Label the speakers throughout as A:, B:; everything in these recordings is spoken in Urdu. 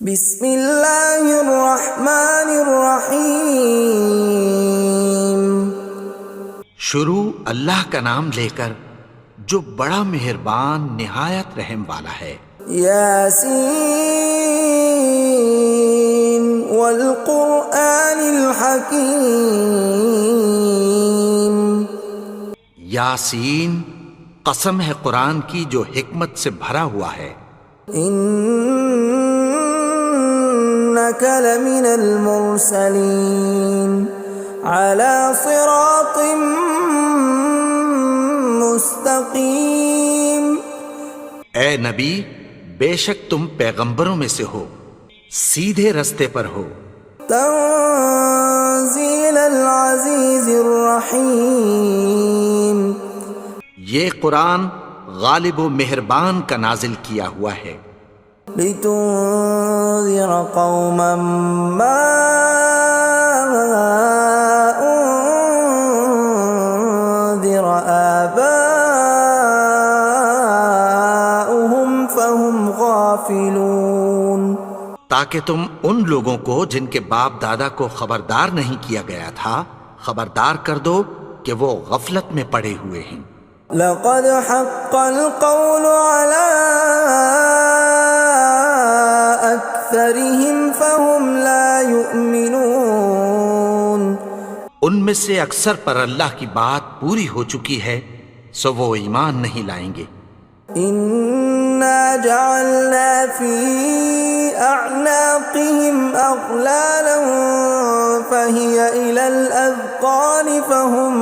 A: بسم اللہ الرحمن الرحیم۔
B: شروع اللہ کا نام لے کر جو بڑا مہربان نہایت رحم والا ہے۔
A: یاسین والقرآن الحکیم۔
B: یاسین، قسم ہے قرآن کی جو حکمت سے بھرا ہوا ہے۔
A: انک لمن المرسلین علی صراط مستقیم۔
B: اے نبی، بے شک تم پیغمبروں میں سے ہو، سیدھے رستے پر ہو۔
A: تنزیل العزیز الرحیم۔
B: یہ قرآن غالب و مہربان کا نازل کیا ہوا ہے۔
A: لتنذر قوما ما انذر آباؤهم فهم غافلون۔
B: تاکہ تم ان لوگوں کو جن کے باپ دادا کو خبردار نہیں کیا گیا تھا خبردار کر دو کہ وہ غفلت میں پڑے ہوئے ہیں۔
A: لقد حق القول على أكثرهم فهم لا يؤمنون۔
B: ان میں سے اکثر پر اللہ کی بات پوری ہو چکی ہے سو وہ ایمان نہیں لائیں گے۔
A: إنا جعلنا في أعناقهم أغلالا فهي إلى الأذقان فهم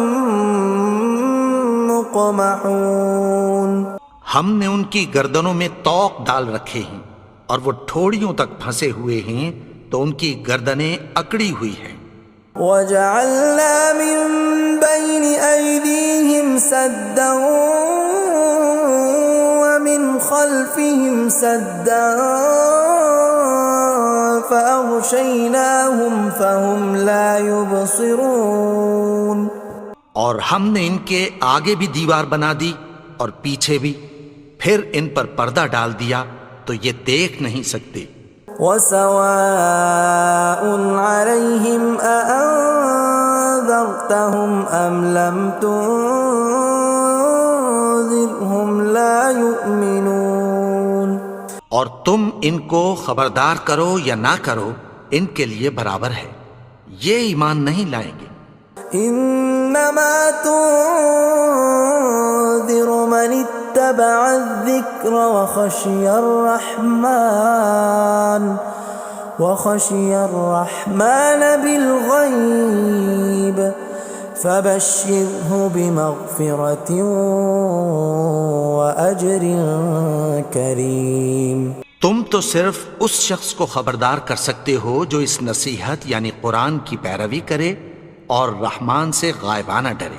A: مقمحون۔
B: ہم نے ان کی گردنوں میں طوق ڈال رکھے ہیں اور وہ ٹھوڑیوں تک پھنسے ہوئے ہیں تو ان کی گردنیں اکڑی ہوئی ہیں۔
A: وَجَعَلْنَا مِن بَيْنِ أَيْدِيهِمْ سَدًّا وَمِنْ خَلْفِهِمْ سَدًّا فَأَغْشَيْنَاهُمْ فَهُمْ لَا يُبْصِرُونَ۔
B: اور ہم نے ان کے آگے بھی دیوار بنا دی اور پیچھے بھی، پھر ان پر پردہ ڈال دیا تو یہ دیکھ نہیں سکتے۔
A: وَسَوَاءٌ عَلَيْهِمْ أَأَنذَرْتَهُمْ أَمْ لَمْ تُنذِرْهُمْ لَا يُؤْمِنُونَ۔
B: اور تم ان کو خبردار کرو یا نہ کرو ان کے لیے برابر ہے، یہ ایمان نہیں لائیں گے۔
A: انما تنذر من اتبع الذکر وخشی الرحمن بالغیب فبشرہ بمغفرۃ واجر کریم۔
B: تم تو صرف اس شخص کو خبردار کر سکتے ہو جو اس نصیحت یعنی قرآن کی پیروی کرے اور رحمان سے غائبانہ ڈرے،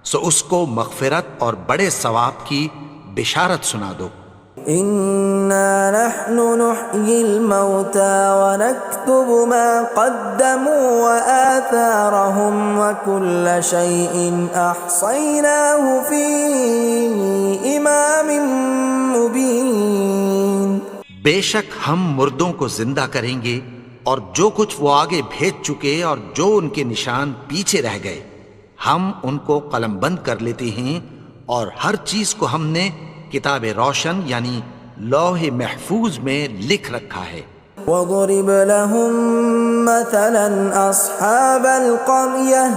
B: سو اس کو مغفرت اور بڑے ثواب کی بشارت سنا دو۔
A: اِنَّا نَحْنُ نُحْيِي الْمَوْتَى وَنَكْتُبُ مَا قَدَّمُوا وَآثَارَهُمْ وَكُلَّ شَيْءٍ أَحْصَيْنَاهُ فِي إِمَامٍ مُبِينٍ۔
B: بے شک ہم مردوں کو زندہ کریں گے اور جو کچھ وہ آگے بھیج چکے اور جو ان کے نشان پیچھے رہ گئے ہم ان کو قلم بند کر لیتے ہیں، اور ہر چیز کو ہم نے کتاب روشن یعنی لوح محفوظ میں لکھ رکھا ہے۔
A: وَضُرِبْ لَهُم مَّثَلًا أَصْحَابَ الْقَرْيَةِ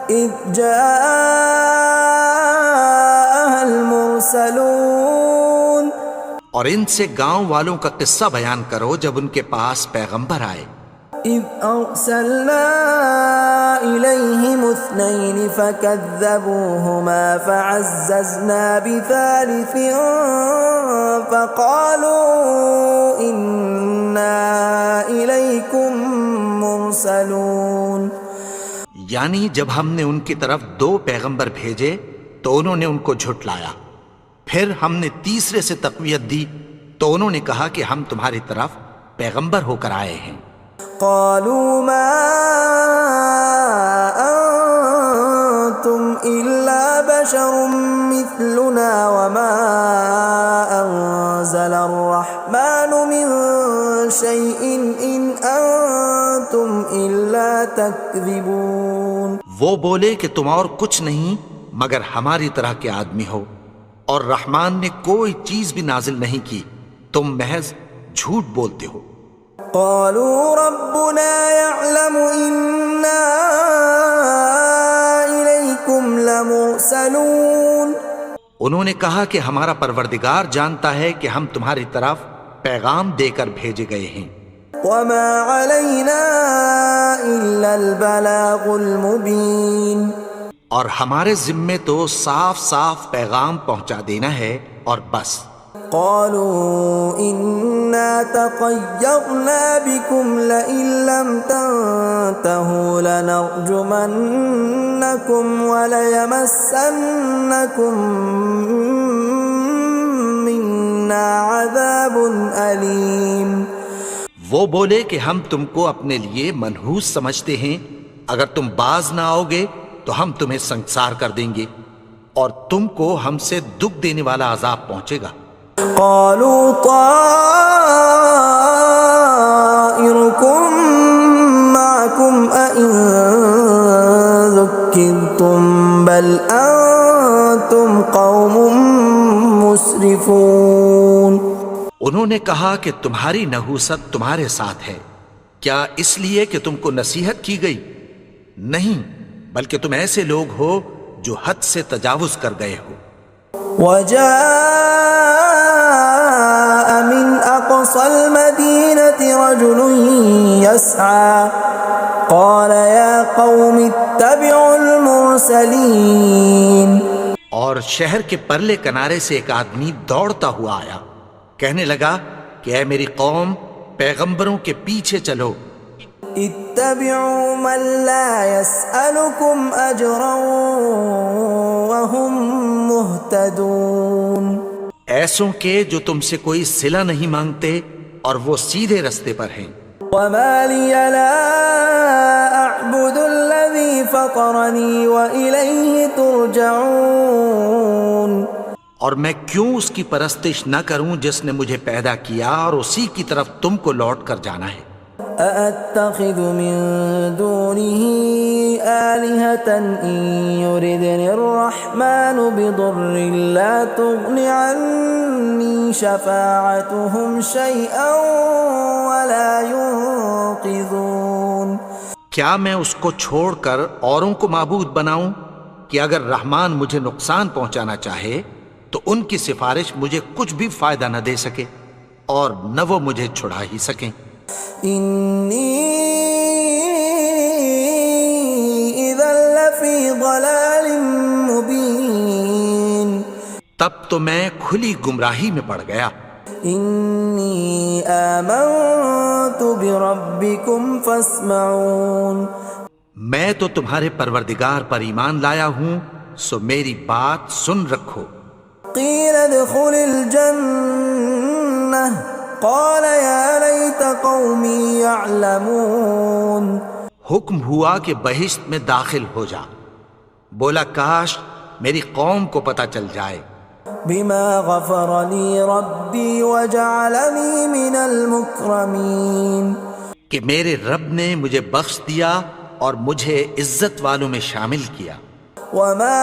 A: إِذْ جَاءَهَا الْمُرْسَلُونَ۔
B: اور ان سے گاؤں والوں کا قصہ بیان کرو جب ان کے پاس پیغمبر آئے۔
A: إِذْ أَرْسَلْنَا إِلَيْهِمُ اثْنَيْنِ فَكَذَّبُوهُمَا فَعَزَّزْنَا بِثَالِثٍ فَقَالُوا إِنَّا إِلَيْكُمْ مُرْسَلُونَ۔
B: یعنی جب ہم نے ان کی طرف دو پیغمبر بھیجے تو انہوں نے ان کو جھٹلایا، پھر ہم نے تیسرے سے تقویت دی تو انہوں نے کہا کہ ہم تمہاری طرف پیغمبر ہو کر آئے ہیں۔
A: قالوا ما أنتم إلا بشر مثلنا وما أنزل الرحمن من شيء إن أنتم إلا تكذبون.
B: وہ بولے کہ تم اور کچھ نہیں مگر ہماری طرح کے آدمی ہو، اور رحمان نے کوئی چیز بھی نازل نہیں کی، تم محض جھوٹ بولتے ہو.
A: قالوا ربنا يعلم إنا إليكم لمرسلون.
B: انہوں نے کہا کہ ہمارا پروردگار جانتا ہے کہ ہم تمہاری طرف پیغام دے کر بھیجے گئے ہیں.
A: وما علينا إلا البلاغ المبين.
B: اور ہمارے ذمے تو صاف صاف پیغام پہنچا دینا ہے اور بس.
A: قالوا إنا تطيرنا بكم لئن لم تنتهوا لنرجمنكم وليمسنكم منا عذاب أليم.
B: وہ بولے کہ ہم تم کو اپنے لیے منحوس سمجھتے ہیں، اگر تم باز نہ آؤ گے تو ہم تمہیں سنسار کر دیں گے اور تم کو ہم سے دکھ دینے والا عذاب پہنچے گا.
A: قالوا طائركم معكم أئن ذكرتم بل أنتم قوم مسرفون.
B: انہوں نے کہا کہ تمہاری نحوست تمہارے ساتھ ہے، کیا اس لیے کہ تم کو نصیحت کی گئی؟ نہیں، بلکہ تم ایسے لوگ ہو جو حد سے تجاوز کر گئے ہو.
A: وجاء من أقصى المدينة رجل يسعى قال يا قوم اتبعوا المرسلين.
B: اور شہر کے پرلے کنارے سے ایک آدمی دوڑتا ہوا آیا، کہنے لگا کہ اے میری قوم، پیغمبروں کے پیچھے چلو.
A: اتبعوا من لا يسألكم أجرا وهم مهتدون.
B: ایسوں کے جو تم سے کوئی صلہ نہیں مانگتے اور وہ سیدھے رستے پر ہیں.
A: وما لي لا أعبد الذي فطرني وإليه ترجعون.
B: اور میں کیوں اس کی پرستش نہ کروں جس نے مجھے پیدا کیا اور اسی کی طرف تم کو لوٹ کر جانا ہے.
A: أأتخذ من دونه آلهة إن يردني الرحمن بضر لا تغن عني شفاعتهم شيئا ولا ينقذون.
B: کیا میں اس کو چھوڑ کر اوروں کو معبود بناؤں کہ اگر رحمان مجھے نقصان پہنچانا چاہے تو ان کی سفارش مجھے کچھ بھی فائدہ نہ دے سکے اور نہ وہ مجھے چھڑا ہی سکیں.
A: إني إذا لفي ضلال مبين.
B: تب تو میں کھلی گمراہی میں پڑ گیا.
A: إني آمنت بربكم فاسمعون.
B: میں تو تمہارے پروردگار پر ایمان لایا ہوں، سو میری بات سن رکھو.
A: قيل ادخل الجنة قال يا ليت قومي يعلمون.
B: حکم ہوا کہ بہشت میں داخل ہو جا. بولا کاش میری قوم کو پتہ چل جائے.
A: بما غفر لي ربي وجعلني من المكرمين.
B: کہ میرے رب نے مجھے بخش دیا اور مجھے عزت والوں میں شامل کیا.
A: وما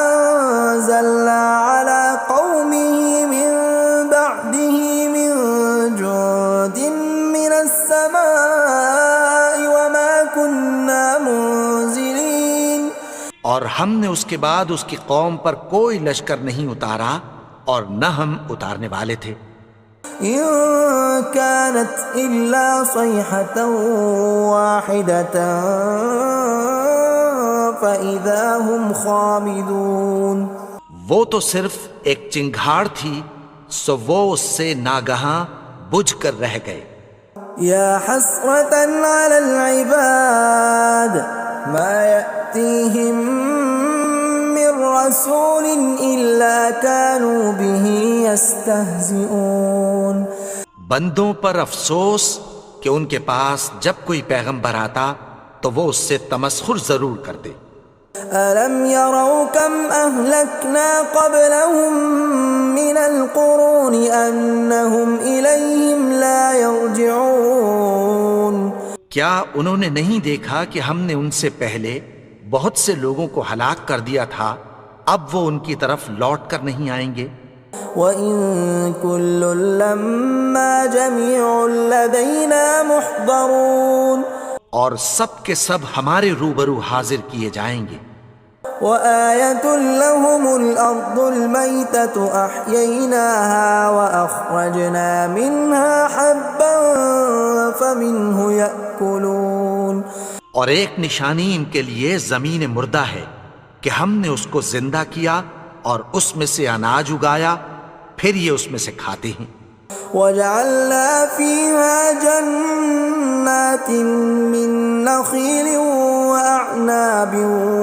A: أنزلنا على قومه من بعده من جند من السماء وما كنا منزلين.
B: اور ہم نے اس کے بعد اس کی قوم پر کوئی لشکر نہیں اتارا اور نہ ہم اتارنے والے تھے.
A: إن كانت إلا صيحة واحدة فإذا هم خامدون.
B: وہ تو صرف ایک چنگھاڑ تھی، سو وہ اس سے ناگہاں بجھ کر رہ گئے.
A: يا حسرة على العباد ما يأتيهم من رسول إلا كانوا به يستهزئون.
B: بندوں پر افسوس کہ ان کے پاس جب کوئی پیغمبر آتا تو وہ اس سے تمسخر ضرور کرتے.
A: أَلَمْ يَرَوْا كَمْ أَهْلَكْنَا قَبْلَهُمْ مِنَ الْقُرُونِ أَنَّهُمْ إِلَيْهِمْ لَا يَرْجِعُونَ
B: کیا انہوں نے نہیں دیکھا کہ ہم نے ان سے پہلے بہت سے لوگوں کو ہلاک کر دیا تھا، اب وہ ان کی طرف لوٹ کر نہیں آئیں گے؟
A: وَإِن كُلٌّ لَّمَّا جَمِيعٌ لَّدَيْنَا مُحْضَرُونَ
B: اور سب کے سب ہمارے روبرو حاضر کیے جائیں گے۔
A: وَآيَةٌ لَّهُمُ الْأَرْضُ الْمَيْتَةُ أَحْيَيْنَاهَا وَأَخْرَجْنَا مِنْهَا حَبًّا فَمِنْهُ يَأْكُلُونَ
B: اور ایک نشانی ان کے لیے زمین مردہ ہے کہ ہم نے اس کو زندہ کیا اور اس میں سے اناج اگایا، پھر یہ اس میں سے کھاتے ہیں۔
A: وَجَعَلْنَا فِيهَا جَنَّاتٍ مِّن نَّخِيلٍ وَأَعْنَابٍ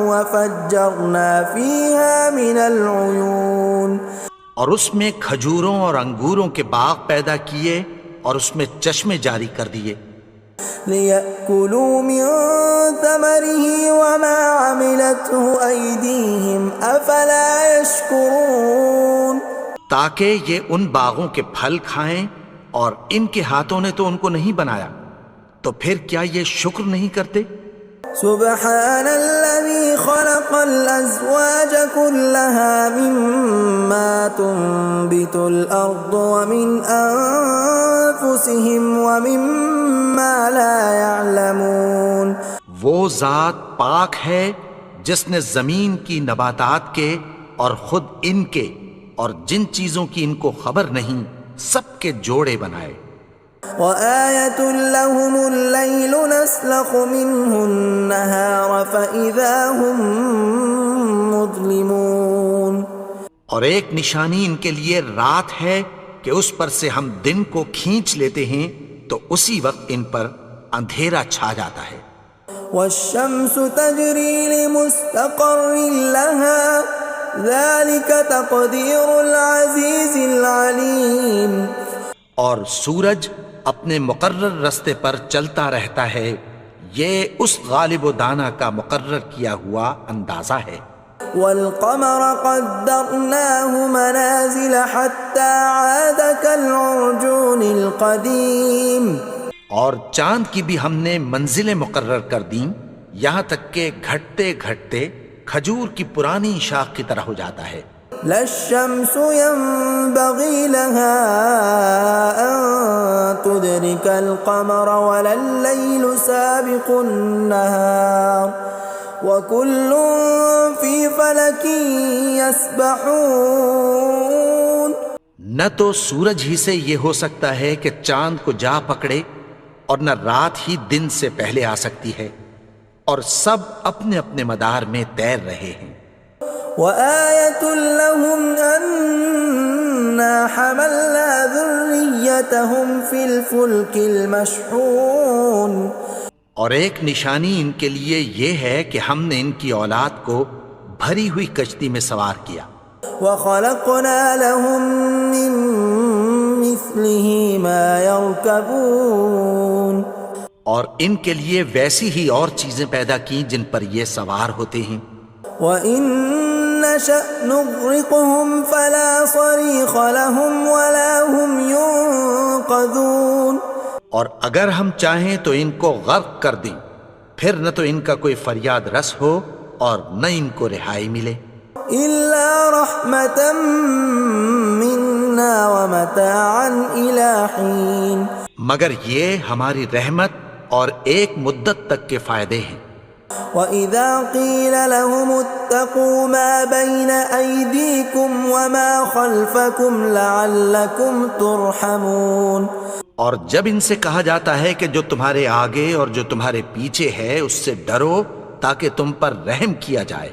A: وَفَجَّرْنَا فِيهَا مِنَ الْعُيُونِ
B: اور اس میں کھجوروں اور انگوروں کے باغ پیدا کیے اور اس میں چشمے جاری کر دیے،
A: لِيَأْكُلُوا مِن ثَمَرِهِ وَمَا عَمِلَتْهُ أَيْدِيهِمْ أَفَلَا يَشْكُرُونَ
B: تاکہ یہ ان باغوں کے پھل کھائیں، اور ان کے ہاتھوں نے تو ان کو نہیں بنایا، تو پھر کیا یہ شکر نہیں کرتے؟
A: سبحان الذي خلق الأزواج كلها مما تنبت الأرض ومن أنفسهم ومما لا يعلمون
B: وہ ذات پاک ہے جس نے زمین کی نباتات کے اور خود ان کے اور جن چیزوں کی ان کو خبر نہیں سب کے جوڑے بنائے۔
A: وَآيَةٌ لَّهُمُ اللَّيْلُ نَسْلَخُ مِنْهُ النَّهَارَ فَإِذَا هُمْ مُظْلِمُونَ
B: اور ایک نشانی ان کے لیے رات ہے کہ اس پر سے ہم دن کو کھینچ لیتے ہیں تو اسی وقت ان پر اندھیرا چھا جاتا ہے۔
A: وَالشَّمْسُ تَجْرِي لِمُسْتَقَرٍّ لَّهَا ذَلِكَ تَقْدِيرُ الْعَزِيزِ الْعَلِيمِ
B: اور سورج اپنے مقرر رستے پر چلتا رہتا ہے، یہ اس غالب و دانا کا مقرر کیا ہوا اندازہ ہے۔
A: وَالْقَمَرَ قَدَّرْنَاهُ مَنَازِلَ حَتَّى عَادَ كَالْعُرْجُونِ الْقَدِيمِ
B: اور چاند کی بھی ہم نے منزلیں مقرر کر دیں، یہاں تک کہ گھٹتے گھٹتے کھجور کی پرانی شاخ کی طرح ہو جاتا ہے۔
A: لا الشمس ينبغي لها أن تدرك القمر ولا الليل سابق النهار وكل في فلك يسبحون
B: نہ تو سورج ہی سے یہ ہو سکتا ہے کہ چاند کو جا پکڑے، اور نہ رات ہی دن سے پہلے آ سکتی ہے، اور سب اپنے اپنے مدار میں تیر رہے ہیں۔
A: وَآيَةٌ لَّهُمْ أَنَّا حَمَلْنَا ذُرِّيَّتَهُمْ فِي الْفُلْكِ الْمَشْحُونِ
B: اور ایک نشانی ان کے لیے یہ ہے کہ ہم نے ان کی اولاد کو بھری ہوئی کشتی میں سوار کیا۔
A: وَخَلَقْنَا لَهُم مِّن مِّثْلِهِ مَا يَرْكَبُونَ
B: اور ان کے لیے ویسی ہی اور چیزیں پیدا کی جن پر یہ سوار ہوتے ہیں۔
A: وَإِن نَّشَأْ نُغْرِقْهُمْ فَلَا صَرِيخَ لَهُمْ وَلَا هُمْ يُنقَذُونَ
B: اور اگر ہم چاہیں تو ان کو غرق کر دیں، پھر نہ تو ان کا کوئی فریاد رس ہو اور نہ ان کو رہائی ملے۔
A: إِلَّا رَحْمَةً مِّنَّا وَمَتَاعًا إِلَىٰ حِينٍ
B: مگر یہ ہماری رحمت اور ایک مدت تک کے فائدے ہیں۔
A: وَإِذَا قِيلَ لَهُمُ اتَّقُوا مَا بَيْنَ أَيْدِيكُمْ وَمَا خَلْفَكُمْ لَعَلَّكُمْ تُرْحَمُونَ
B: اور جب ان سے کہا جاتا ہے کہ جو تمہارے آگے اور جو تمہارے پیچھے ہے اس سے ڈرو تاکہ تم پر رحم کیا جائے۔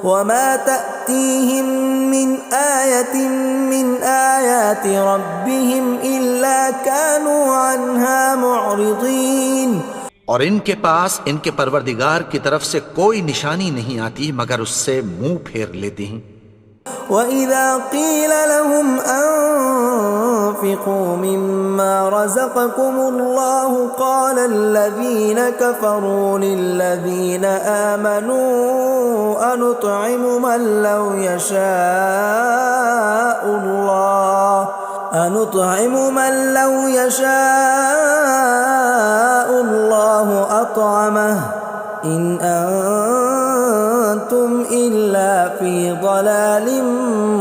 A: وَمَا تَأْتِيهِم مِّنْ آيَةٍ مِّنْ آيَاتِ رَبِّهِمْ إِلَّا كَانُوا عَنْهَا مُعْرِضِينَ
B: اور ان کے پاس ان کے پروردگار کی طرف سے کوئی نشانی نہیں آتی مگر اس سے منہ پھیر لیتے ہیں۔
A: وَإِذَا قِيلَ لَهُمْ وأنفقوا مما رزقكم الله قال الذين كفروا للذين آمنوا أنطعم من لو يشاء الله أطعمه إن أنتم إلا في ضلال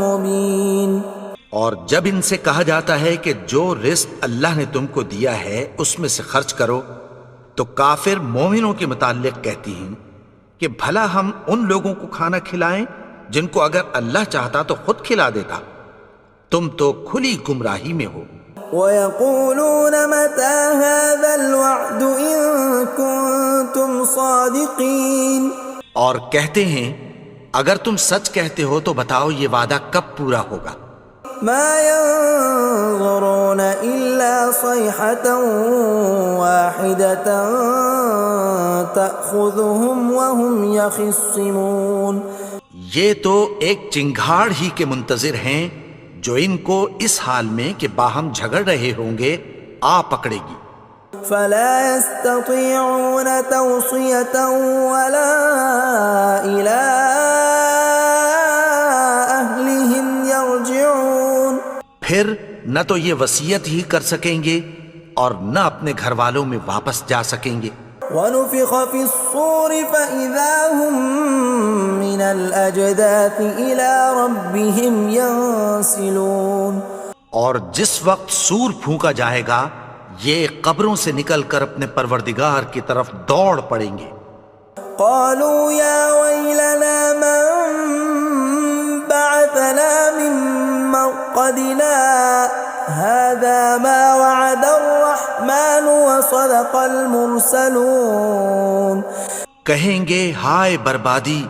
A: مبين۔
B: اور جب ان سے کہا جاتا ہے کہ جو رزق اللہ نے تم کو دیا ہے اس میں سے خرچ کرو، تو کافر مومنوں کے متعلق کہتی ہیں کہ بھلا ہم ان لوگوں کو کھانا کھلائیں جن کو اگر اللہ چاہتا تو خود کھلا دیتا، تم تو کھلی گمراہی میں ہو۔
A: وَيَقُولُونَ مَتَى هَذَا الْوَعْدُ إِن كُنتُمْ صَادِقِينَ،
B: اور کہتے ہیں اگر تم سچ کہتے ہو تو بتاؤ یہ وعدہ کب پورا ہوگا۔
A: مَا يَنظُرُونَ إِلَّا صَيْحَةً وَاحِدَةً تَأْخُذُهُمْ وَهُمْ يَخِصِّمُونَ،
B: یہ تو ایک چنگھاڑ ہی کے منتظر ہیں جو ان کو اس حال میں کہ باہم جھگڑ رہے ہوں گے آ پکڑے گی۔
A: فَلَا يَسْتَطِيعُونَ تَوْصِيَةً وَلَا إِلَىٰ أَهْلِهِمْ يَرْجِعُونَ،
B: پھر نہ تو یہ وصیت ہی کر سکیں گے اور نہ اپنے گھر والوں میں واپس جا سکیں گے۔
A: وَنُفِخَ فِي الصُّورِ فَإِذَا هُم مِّنَ الْأَجْدَاثِ إِلَىٰ رَبِّهِمْ يَنسِلُونَ،
B: اور جس وقت سور پھونکا جائے گا یہ قبروں سے نکل کر اپنے پروردگار کی طرف دوڑ پڑیں گے۔
A: قالوا يا ويلنا من بعثنا من مرقدنا هذا ما وعد الرحمن وصدق المرسلون،
B: کہیں گے ہائے بربادی،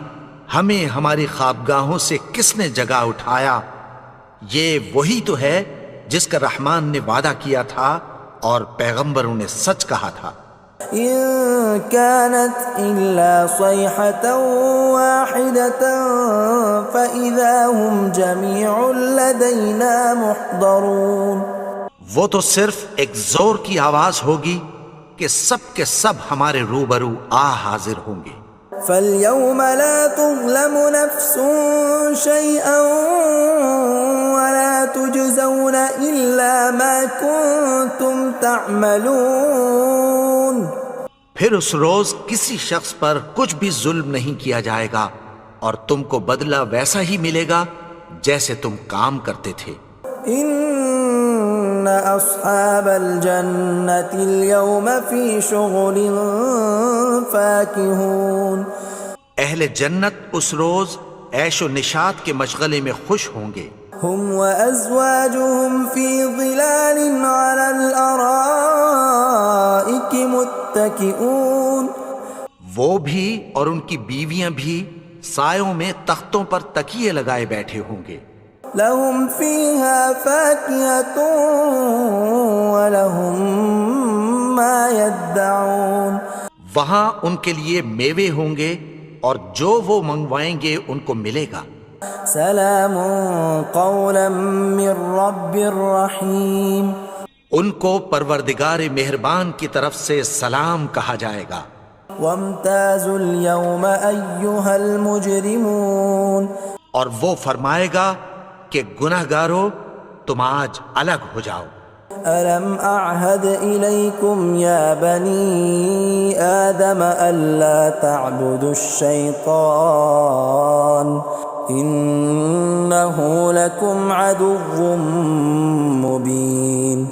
B: ہمیں ہماری خوابگاہوں سے کس نے جگا اٹھایا، یہ وہی تو ہے جس کا رحمان نے وعدہ کیا تھا اور پیغمبروں نے سچ کہا تھا۔
A: إن كانت إلا صيحة واحدة فإذا هم جميع لدينا محضرون،
B: وہ تو صرف ایک زور کی آواز ہوگی کہ سب کے سب ہمارے روبرو آ حاضر ہوں گے۔
A: فاليوم لا تظلم نفس شيئا ولا تجزون إلا ما كنتم تعملون،
B: پھر اس روز کسی شخص پر کچھ بھی ظلم نہیں کیا جائے گا اور تم کو بدلہ ویسا ہی ملے گا جیسے تم کام کرتے تھے۔
A: ان اصحاب الجنة اليوم في شغل فاكهون، اہل
B: جنت اس روز عیش و نشاط کے مشغلے میں خوش ہوں گے۔
A: هم وازواجهم في ظلال على الارائك متكئون،
B: وہ بھی اور ان کی بیویاں بھی سایوں میں تختوں پر تکیے لگائے بیٹھے ہوں گے۔
A: لهم فيها فاكهة ولهم ما يدعون،
B: وہاں ان کے لیے میوے ہوں گے اور جو وہ منگوائیں گے ان کو ملے گا۔
A: سلام قولا من رب رحیم،
B: ان کو پروردگار مہربان کی طرف سے سلام کہا جائے گا۔
A: وامتازوا اليوم ایھا المجرمون،
B: اور وہ فرمائے گا کہ گنہگارو تم آج الگ ہو جاؤ۔
A: ألم أعهد إليكم يا بني آدم ألا تعبدوا الشيطان إنه لكم عدو مبين۔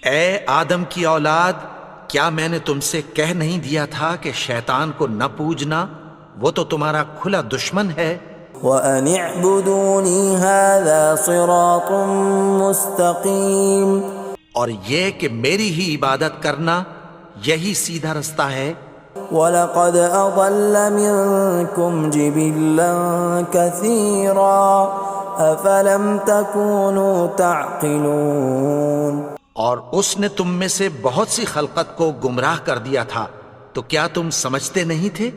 B: اے آدم کی اولاد، کیا میں نے تم سے کہہ نہیں دیا تھا کہ شیطان کو نہ پوجنا، وہ تو تمہارا کھلا دشمن ہے۔
A: وَأَنِ اعْبُدُونِي هَذَا صِرَاطٌ مُسْتَقِيمٌ،
B: اور یہ کہ میری ہی عبادت کرنا یہی سیدھا رستہ ہے۔
A: وَلَقَدْ أَضَلَّ مِنْكُمْ جِبِلًّا كَثِيرًا أَفَلَمْ تَكُونُوا تَعْقِلُونَ،
B: اور اس نے تم میں سے بہت سی خلقت کو گمراہ کر دیا تھا، تو کیا تم سمجھتے نہیں تھے؟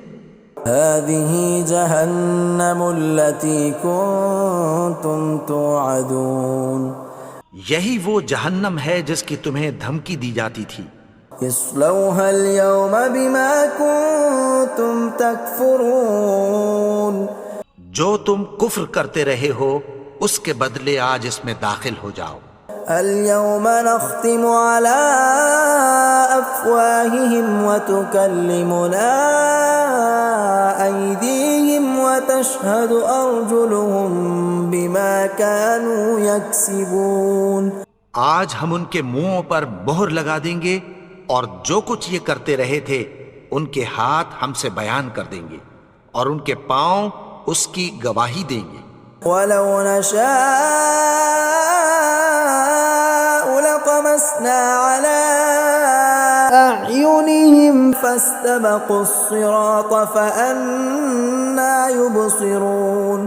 A: هَذِهِ جَهَنَّمُ الَّتِي كُنْتُمْ تُوعَدُونَ،
B: یہی وہ جہنم ہے جس کی تمہیں دھمکی دی جاتی تھی.
A: اصلوها اليوم بما كنتم تكفرون.
B: جو تم کفر کرتے رہے ہو اس کے بدلے آج اس میں داخل ہو جاؤ.
A: اليوم نختم على أفواههم وتكلمنا أيديهم وتشهد أرجلهم بما كانوا يكسبون.
B: آج ہم ان کے منہوں پر مہر لگا دیں گے اور جو کچھ یہ کرتے رہے تھے ان کے ہاتھ ہم سے بیان کر دیں گے اور ان کے پاؤں اس کی گواہی دیں گے.
A: ولو نشاء لطمسنا على أعينهم فاستبقوا الصراط فأنى يبصرون.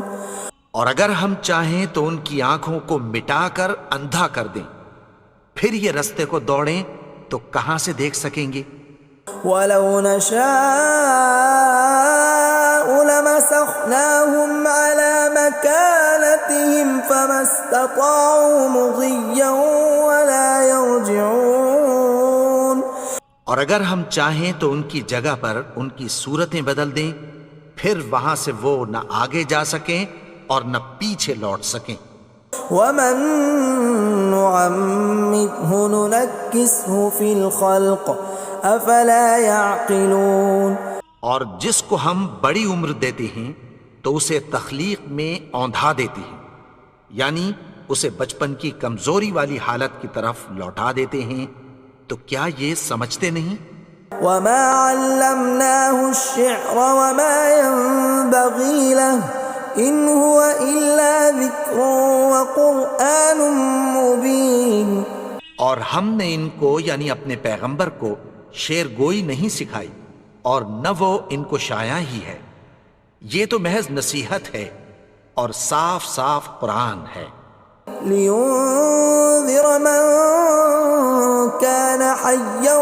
B: اور اگر ہم چاہیں تو ان کی آنکھوں کو مٹا کر اندھا کر دیں، پھر یہ رستے کو دوڑیں تو کہاں سے دیکھ سکیں گے.
A: ولو نشاء لمسخناهم على مكانتهم فما استطاعوا مضيا ولا يرجعون.
B: اور اگر ہم چاہیں تو ان کی جگہ پر ان کی صورتیں بدل دیں، پھر وہاں سے وہ نہ آگے جا سکیں اور نہ پیچھے لوٹ سکیں.
A: ومن نعمره ننكسه في الخلق افلا يعقلون.
B: اور جس کو ہم بڑی عمر دیتے ہیں تو اسے تخلیق میں اوندھا دیتے ہیں، یعنی اسے بچپن کی کمزوری والی حالت کی طرف لوٹا دیتے ہیں. تو کیا یہ سمجھتے نہیں؟
A: وما علمناه الشعر وما ينبغي له ان هو الا ذکر وقرآن مبین.
B: اور ہم نے ان کو یعنی اپنے پیغمبر کو شعر گوئی نہیں سکھائی اور نہ وہ ان کو شایع ہی ہے، یہ تو محض نصیحت ہے اور صاف صاف قرآن ہے.
A: لینذر من كان حیا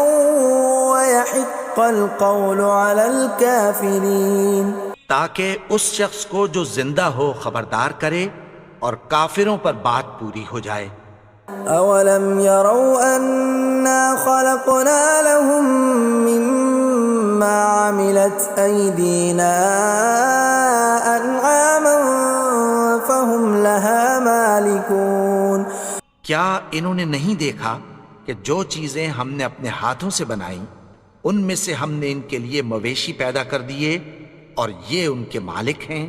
A: ويحق القول على الكافرین.
B: تاکہ اس شخص کو جو زندہ ہو خبردار کرے اور کافروں پر بات پوری ہو جائے.
A: اولم يروا انا خلقنا لهم مما عملت ايدينا انعاما فهم لها مالكون.
B: کیا انہوں نے نہیں دیکھا کہ جو چیزیں ہم نے اپنے ہاتھوں سے بنائیں ان میں سے ہم نے ان کے لیے مویشی پیدا کر دیے اور یہ ان کے مالک ہیں.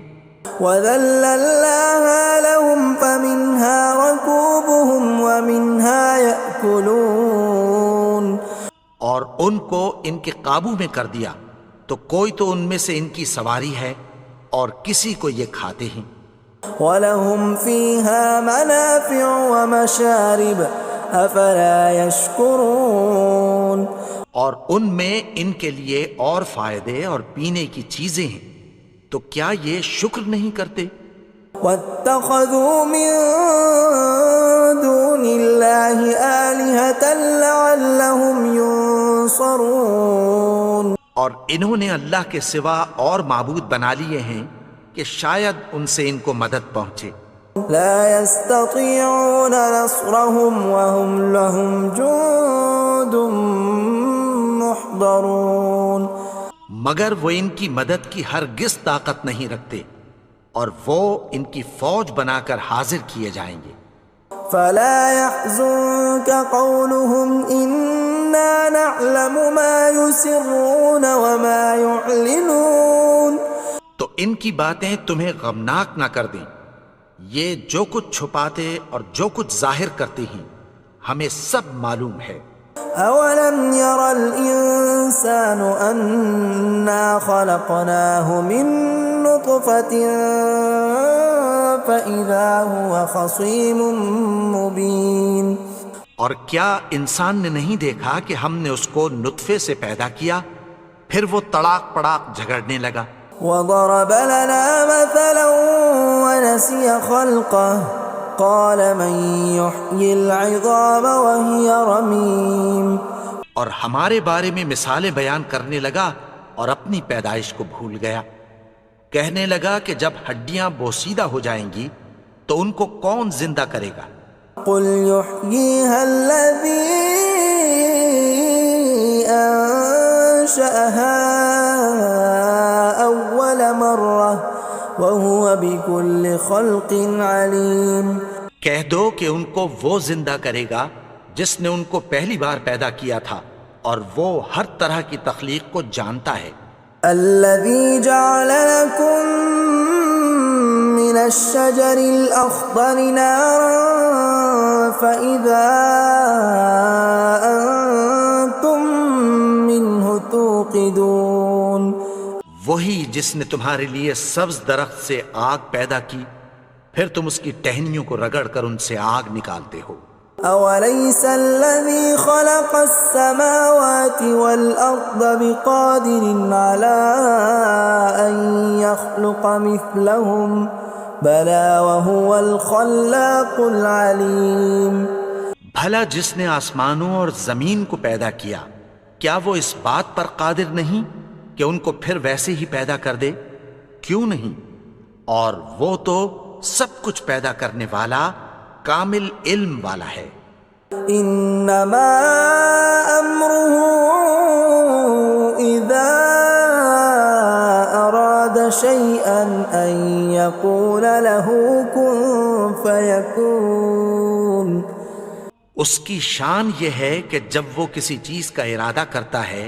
A: وَذَلَّلْنَاهَا لَهُمْ فَمِنْهَا رَكُوبُهُمْ وَمِنْهَا يَأْكُلُونَ.
B: اور ان کو ان کے قابو میں کر دیا تو کوئی تو ان میں سے ان کی سواری ہے اور کسی کو یہ کھاتے ہیں.
A: وَلَهُمْ فِيهَا مَنَافِعُ وَمَشَارِبُ أَفَلَا يَشْكُرُونَ.
B: اور ان میں ان کے لیے اور فائدے اور پینے کی چیزیں ہیں، تو کیا یہ شکر نہیں کرتے؟
A: وَاتَّخَذُوا مِن دُونِ اللَّهِ آلِهَةً لَعَلَّهُمْ يُنصَرُونَ.
B: اور انہوں نے اللہ کے سوا اور معبود بنا لیے ہیں کہ شاید ان سے ان کو مدد پہنچے.
A: لا يستطيعون نصرهم وهم لهم جند محضرون.
B: مگر وہ ان کی مدد کی ہرگز طاقت نہیں رکھتے اور وہ ان کی فوج بنا کر حاضر کیے جائیں گے.
A: فلا يحزنك قولهم إنا نعلم ما يسرون وما يعلنون.
B: تو ان کی باتیں تمہیں غمناک نہ کر دیں، یہ جو کچھ چھپاتے اور جو کچھ ظاہر کرتے ہیں ہمیں سب معلوم ہے.
A: اولم ير الانسان انا خلقناه من نطفة فاذا هو خصيم مبين.
B: اور کیا انسان نے نہیں دیکھا کہ ہم نے اس کو نطفے سے پیدا کیا پھر وہ تڑاک پڑاک جھگڑنے لگا.
A: وضرب لنا مثلا ونسي خلقه قال من يحيي العظام وهي رميم.
B: اور ہمارے بارے میں مثالیں بیان کرنے لگا اور اپنی پیدائش کو بھول گیا. کہنے لگا کہ جب ہڈیاں بوسیدہ ہو جائیں گی تو ان کو کون زندہ کرے گا
A: قل يحييها الذي أنشأها أول مرة وهو بكل خلق عليم.
B: کہہ دو کہ ان کو وہ زندہ کرے گا جس نے ان کو پہلی بار پیدا کیا تھا اور وہ ہر طرح کی تخلیق کو جانتا ہے.
A: الذي جعل لكم من الشجر الأخضر نارا فإذا أنتم منه توقدون.
B: وہی جس نے تمہارے لیے سبز درخت سے آگ پیدا کی پھر تم اس کی ٹہنیوں کو رگڑ کر ان سے آگ نکالتے ہو.
A: أوليس الذي خلق السماوات والأرض بقادر على أن يخلق مثلهم بلى وهو الخلاق العليم.
B: بھلا جس نے آسمانوں اور زمین کو پیدا کیا کیا وہ اس بات پر قادر نہیں کہ ان کو پھر ویسے ہی پیدا کر دے؟ کیوں نہیں؟ اور وہ تو سب کچھ پیدا کرنے والا کامل علم والا ہے.
A: انما امره اذا اراد شيئا ان يقول له كن فيكون.
B: اس کی شان یہ ہے کہ جب وہ کسی چیز کا ارادہ کرتا ہے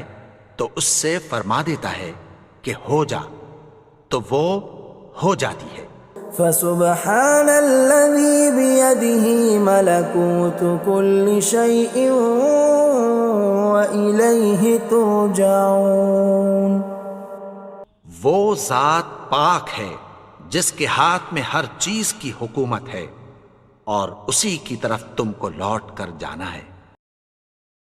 B: تو اس سے فرما دیتا ہے کہ ہو جا تو وہ ہو جاتی ہے.
A: فسبحان الذي بيده ملكوت كل شيء وإليه ترجعون.
B: وہ ذات پاک ہے جس کے ہاتھ میں ہر چیز کی حکومت ہے اور اسی کی طرف تم کو لوٹ کر جانا ہے.